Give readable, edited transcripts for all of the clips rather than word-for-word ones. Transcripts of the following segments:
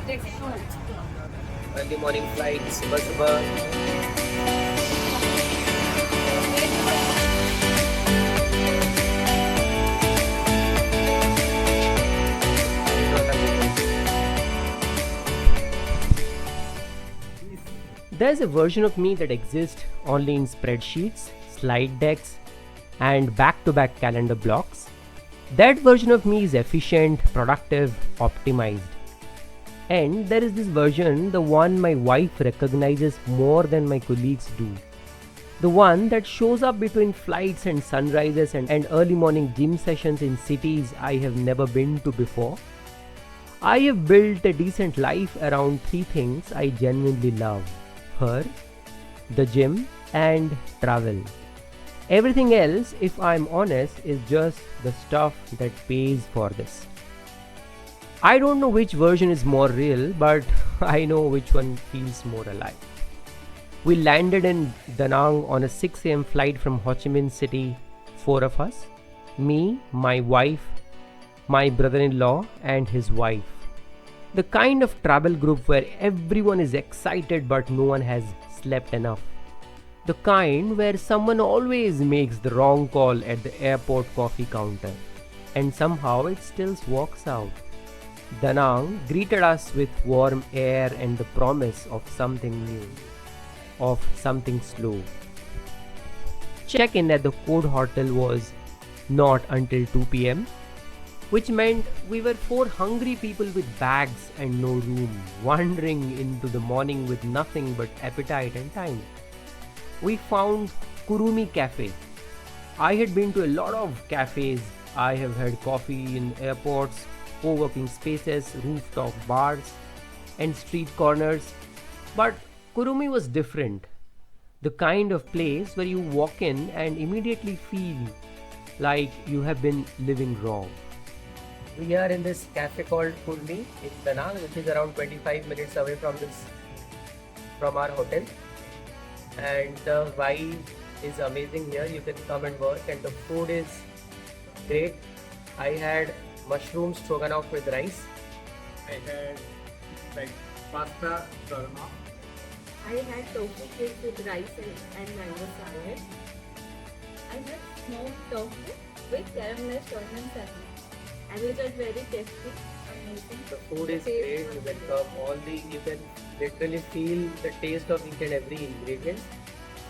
Early morning flight, subah subah. There's a version of me that exists only in spreadsheets, slide decks, and back to back calendar blocks. That version of me is efficient, productive, optimized. And there is this version, the one my wife recognizes more than my colleagues do. The one that shows up between flights and sunrises and early morning gym sessions in cities I have never been to before. I have built a decent life around three things I genuinely love: her, the gym, and travel. Everything else, if I'm honest, is just the stuff that pays for this. I don't know which version is more real, but I know which one feels more alive. We landed in Da Nang on a 6 a.m. flight from Ho Chi Minh City, four of us: me, my wife, my brother in law, and his wife. The kind of travel group where everyone is excited but no one has slept enough. The kind where someone always makes the wrong call at the airport coffee counter and somehow it still works out. Da Nang greeted us with warm air and the promise of something new, of something slow. Check-in at the Code Hotel was not until 2 p.m., which meant we were four hungry people with bags and no room, wandering into the morning with nothing but appetite and time. We found Kurumi Cafe. I had been to a lot of cafes. I have had coffee in airports, co-working spaces, rooftop bars, and street corners. But Kurumi was different. The kind of place where you walk in and immediately feel like you have been living wrong. We are in this cafe called Kurumi in Da Nang, which is around 25 minutes away from our hotel. And the vibe is amazing here. You can come and work, and the food is great. I had mushroom stroganoff with rice. I had like pasta shawarma. I had tofu cake with rice and mango salad. I had smoked tofu with caramelized onion salad. And it was very tasty, amazing. The food is great. You can come you can literally feel the taste of each and every ingredient.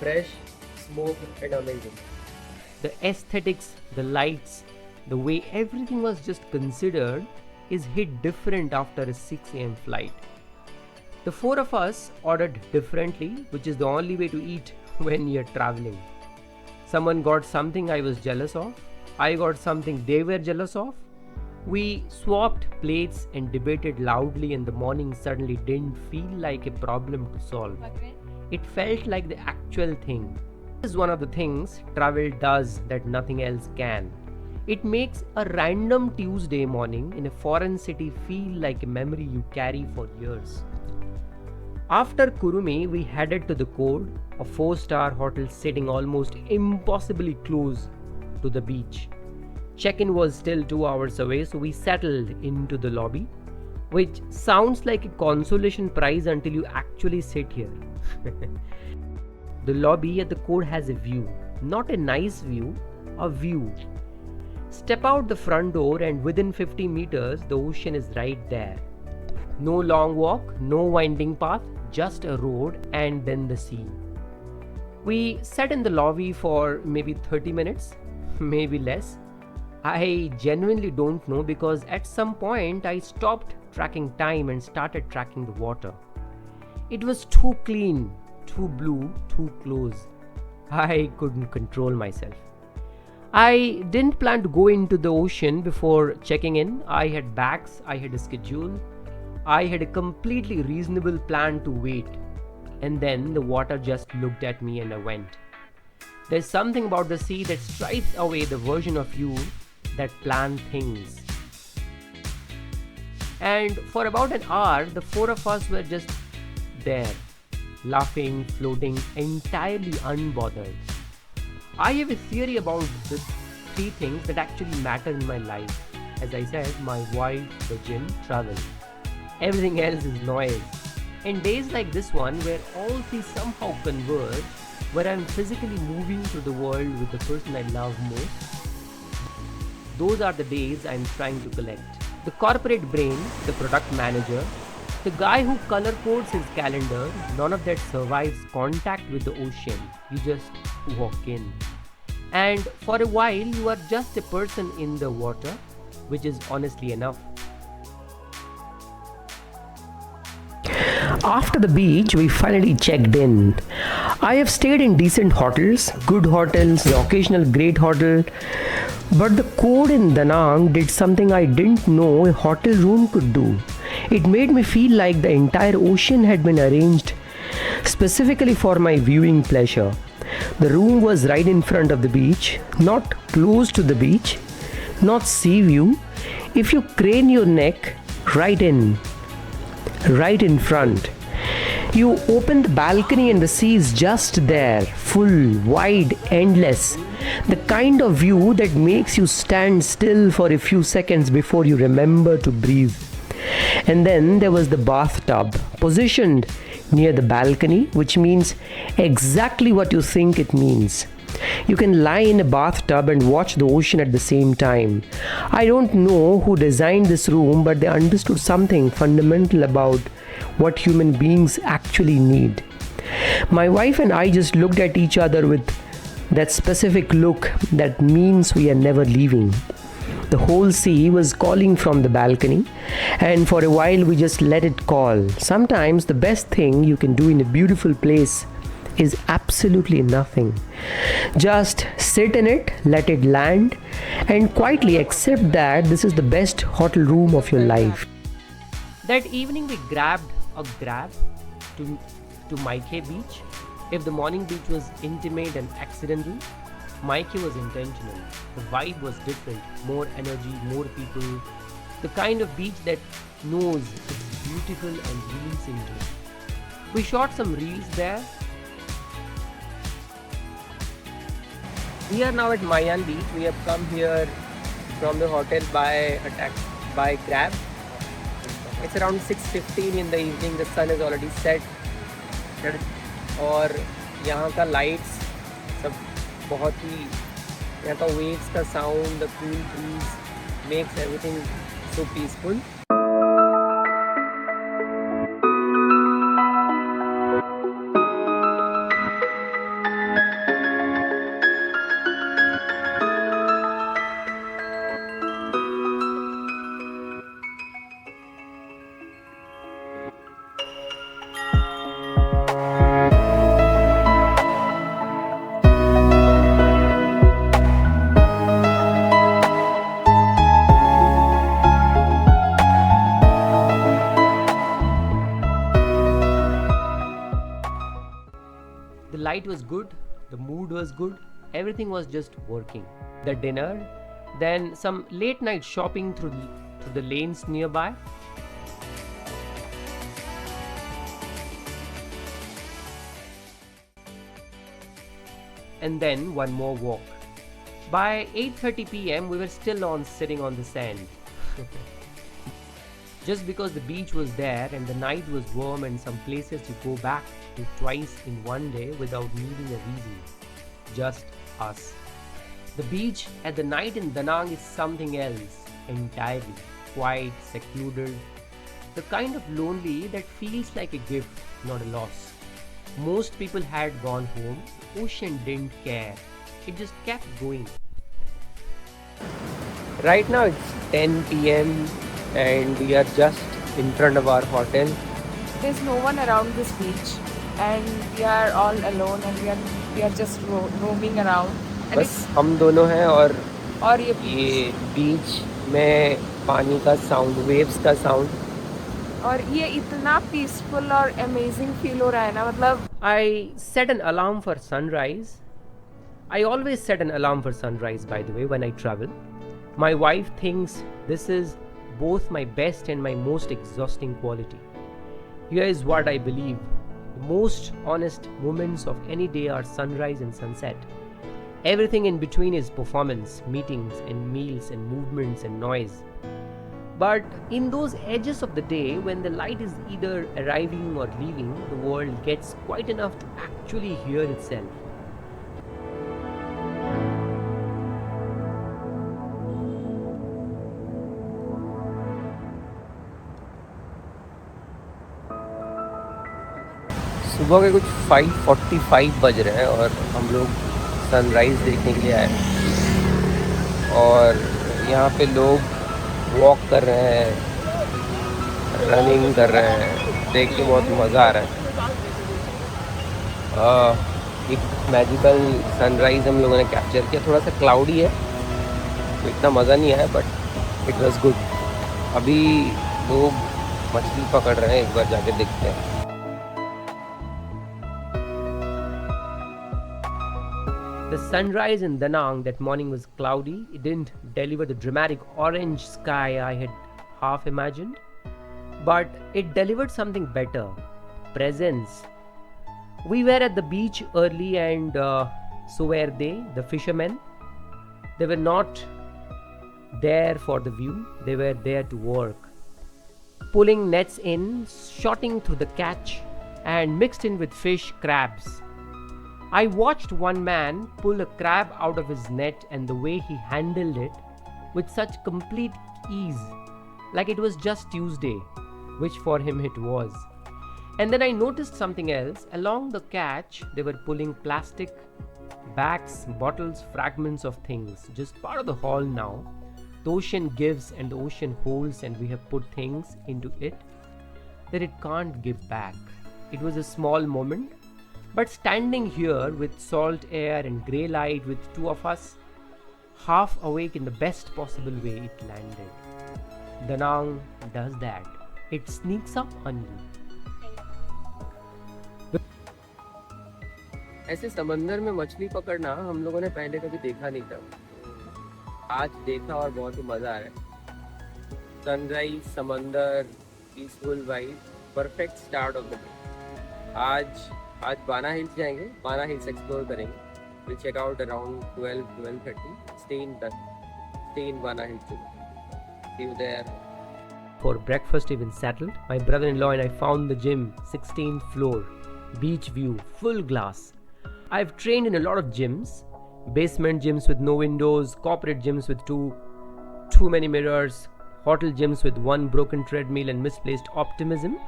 Fresh, smoked, and amazing. The aesthetics, the lights, the way everything was just considered is hit different after a 6 a.m. flight. The four of us ordered differently, which is the only way to eat when you're traveling. Someone got something I was jealous of. I got something they were jealous of. We swapped plates and debated loudly, and the morning suddenly didn't feel like a problem to solve. It felt like the actual thing. This is one of the things travel does that nothing else can. It makes a random Tuesday morning in a foreign city feel like a memory you carry for years. After Kurumi, we headed to the Code, a 4-star hotel sitting almost impossibly close to the beach. Check-in was still 2 hours away, so we settled into the lobby, which sounds like a consolation prize until you actually sit here. The lobby at the Code has a view, not a nice view, a view. Step out the front door and within 50 meters, the ocean is right there. No long walk, no winding path, just a road and then the sea. We sat in the lobby for maybe 30 minutes, maybe less. I genuinely don't know, because at some point I stopped tracking time and started tracking the water. It was too clean, too blue, too close. I couldn't control myself. I didn't plan to go into the ocean before checking in. I had bags, I had a schedule, I had a completely reasonable plan to wait. And then the water just looked at me and I went. There's something about the sea that stripes away the version of you that plan things. And for about an hour, the four of us were just there, laughing, floating, entirely unbothered. I have a theory about the three things that actually matter in my life. As I said, my wife, the gym, travel. Everything else is noise. And days like this one, where all three somehow converge, where I'm physically moving through the world with the person I love most, those are the days I'm trying to collect. The corporate brain, the product manager, the guy who color codes his calendar, none of that survives contact with the ocean. You just walk in. And for a while, you are just a person in the water, which is honestly enough. After the beach, we finally checked in. I have stayed in decent hotels, good hotels, the occasional great hotel, but the code in Da Nang did something I didn't know a hotel room could do. It made me feel like the entire ocean had been arranged specifically for my viewing pleasure. The room was right in front of the beach, not close to the beach, not sea view. If you crane your neck, right in front. You open the balcony and the sea is just there, full, wide, endless. The kind of view that makes you stand still for a few seconds before you remember to breathe. And then there was the bathtub, positioned near the balcony, which means exactly what you think it means. You can lie in a bathtub and watch the ocean at the same time. I don't know who designed this room, but they understood something fundamental about what human beings actually need. My wife and I just looked at each other with that specific look that means we are never leaving. The whole sea was calling from the balcony, and for a while we just let it call. Sometimes the best thing you can do in a beautiful place is absolutely nothing. Just sit in it, let it land, and quietly accept that this is the best hotel room of your life. That evening we grabbed a grab to Maike Beach. If the morning beach was intimate and accidental, Maike was intentional. The vibe was different, more energy, more people. The kind of beach that knows it's beautiful and leans into it. We shot some reels there. We are now at Mayan Beach. We have come here from the hotel by grab. It's around 6:15 in the evening. The sun is already set. और यहाँ का lights सब बहुत ही, यहाँ का waves का sound, the cool breeze makes everything so peaceful. The light was good, the mood was good, everything was just working. The dinner, then some late night shopping through the lanes nearby. And then one more walk. By 8:30 p.m. we were still sitting on the sand. Just because the beach was there and the night was warm and some places you go back to twice in one day without needing a reason. Just us. The beach at the night in Da Nang is something else entirely. Quiet, secluded. The kind of lonely that feels like a gift, not a loss. Most people had gone home. Ocean didn't care. It just kept going. Right now it's 10 p.m. and we are just in front of our hotel. There's no one around this beach, and we are all alone, and we are just roaming around. And बस हम दोनों हैं और ये बीच में पानी का sound, waves का साउंड, और ये इतना पीसफुल और अमेजिंग फील हो रहा है ना, मतलब I set an alarm for sunrise. I always set an alarm for sunrise, by the way, when I travel. My wife thinks this is both my best and my most exhausting quality. Here is what I believe. The most honest moments of any day are sunrise and sunset. Everything in between is performance, meetings and meals and movements and noise. But in those edges of the day, when the light is either arriving or leaving, the world gets quiet enough to actually hear itself. सुबह के कुछ 5:45 बज रहे हैं और हम लोग sunrise देखने के लिए आए हैं। और यहाँ पे लोग वॉक कर रहे हैं, रनिंग कर रहे हैं, देख के बहुत मज़ा आ रहा है। एक मैजिकल सनराइज़ हम लोगों ने कैप्चर किया। थोड़ा सा क्लाउडी है तो इतना मज़ा नहीं आया, बट इट वॉज गुड। अभी लोग मछली पकड़ रहे हैं, एक बार जाके देखते हैं। The sunrise in Da Nang that morning was cloudy. It didn't deliver the dramatic orange sky I had half imagined, but it delivered something better: presence. We were at the beach early, and so were they, the fishermen. They were not there for the view, they were there to work, pulling nets in, shotting through the catch, and mixed in with fish, crabs. I watched one man pull a crab out of his net, and the way he handled it with such complete ease, like it was just Tuesday, which for him it was. And then I noticed something else. Along the catch, they were pulling plastic bags, bottles, fragments of things, just part of the haul now. The ocean gives and the ocean holds, and we have put things into it that it can't give back. It was a small moment, but standing here with salt air and grey light with two of us, half awake in the best possible way, it landed. Da Nang does that. It sneaks up on you. ऐसे समंदर में मछली पकड़ना हम लोगों ने पहले कभी देखा नहीं था। आज देखा और बहुत ही मज़ा आ रहा है। सनराइज, समंदर, peaceful vibe, perfect start of the day. आज बाना हिल्स जाएंगे, बाना हिल्स एक्सप्लोर करेंगे। Will check out around 12-12:30, stay in Bana Hills. See you there. For breakfast even settled, my brother-in-law and I found the gym, 16th floor, beach view, full glass. I've trained in a lot of gyms, basement gyms with no windows, corporate gyms with too many mirrors, hotel gyms with one broken treadmill and misplaced optimism.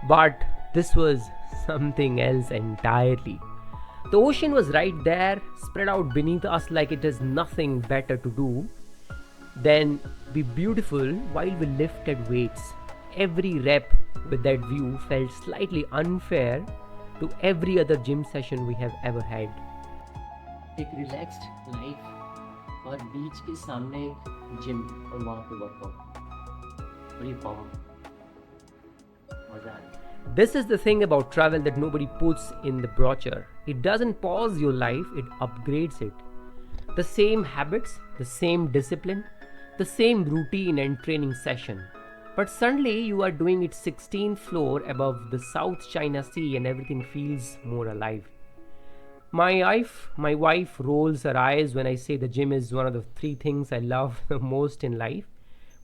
But this was something else entirely. The ocean was right there, spread out beneath us like it has nothing better to do than be beautiful while we lifted weights. Every rep with that view felt slightly unfair to every other gym session we have ever had. एक relaxed life और बीच के सामने gym और वहाँ पे workout, बड़ी power, मजा आ रहा है। This is the thing about travel that nobody puts in the brochure. It doesn't pause your life, it upgrades it. The same habits, the same discipline, the same routine and training session. But suddenly you are doing it 16th floor above the South China Sea and everything feels more alive. My wife rolls her eyes when I say the gym is one of the 3 things I love the most in life.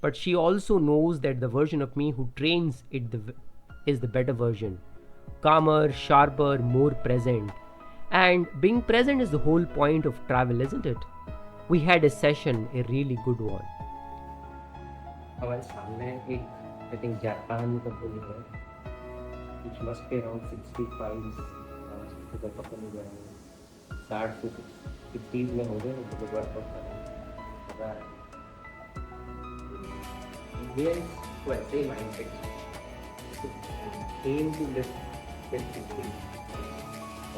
But she also knows that the version of me who trains it is the better version. Calmer, sharper, more present. And being present is the whole point of travel, isn't it? We had a session, a really good one. हमारे सामने एक I think Japan का पुल है, which must be around 65 to the couple of 60 to 60 में हो गए तो workout कर रहे हैं। Indians को ऐसे ही mindset aim to lift with 60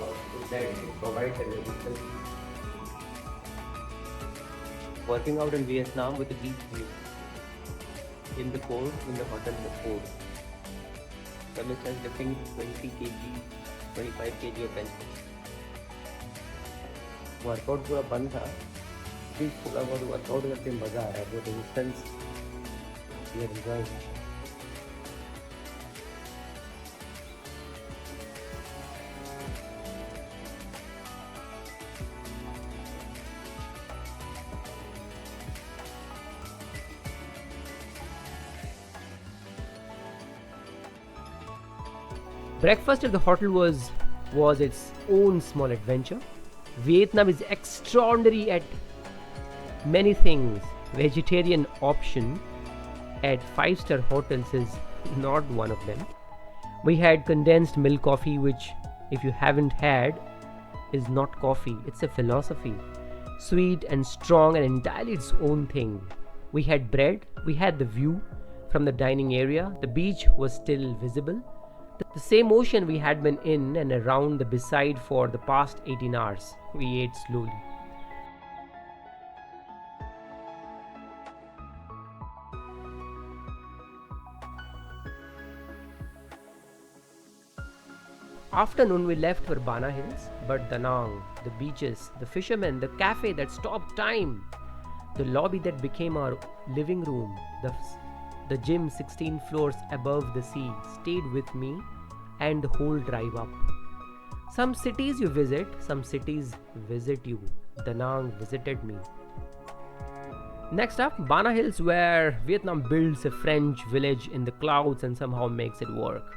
or that provide the resistance. Working out in Vietnam with a beach view in the cold, in the hotel in the cold. Some is lifting 20 kg, 25 kg of bench. Workout पूरा बंद था, फिर थोड़ा बहुत workout करके मज़ा आ रहा है, वो रेजिस्टेंस ये enjoy. Breakfast at the hotel was its own small adventure. Vietnam is extraordinary at many things. Vegetarian option at 5-star hotels is not one of them. We had condensed milk coffee, which, if you haven't had, is not coffee, it's a philosophy. Sweet and strong and entirely its own thing. We had bread, we had the view from the dining area, the beach was still visible. The same ocean we had been in and around the beside for the past 18 hours. We ate slowly. Afternoon we left for Bana Hills, but Da Nang, the beaches, the fishermen, the cafe that stopped time, the lobby that became our living room, the gym 16 floors above the sea stayed with me and the whole drive up. Some cities you visit, some cities visit you. Da Nang visited me. Next up, Bana Hills, where Vietnam builds a French village in the clouds and somehow makes it work.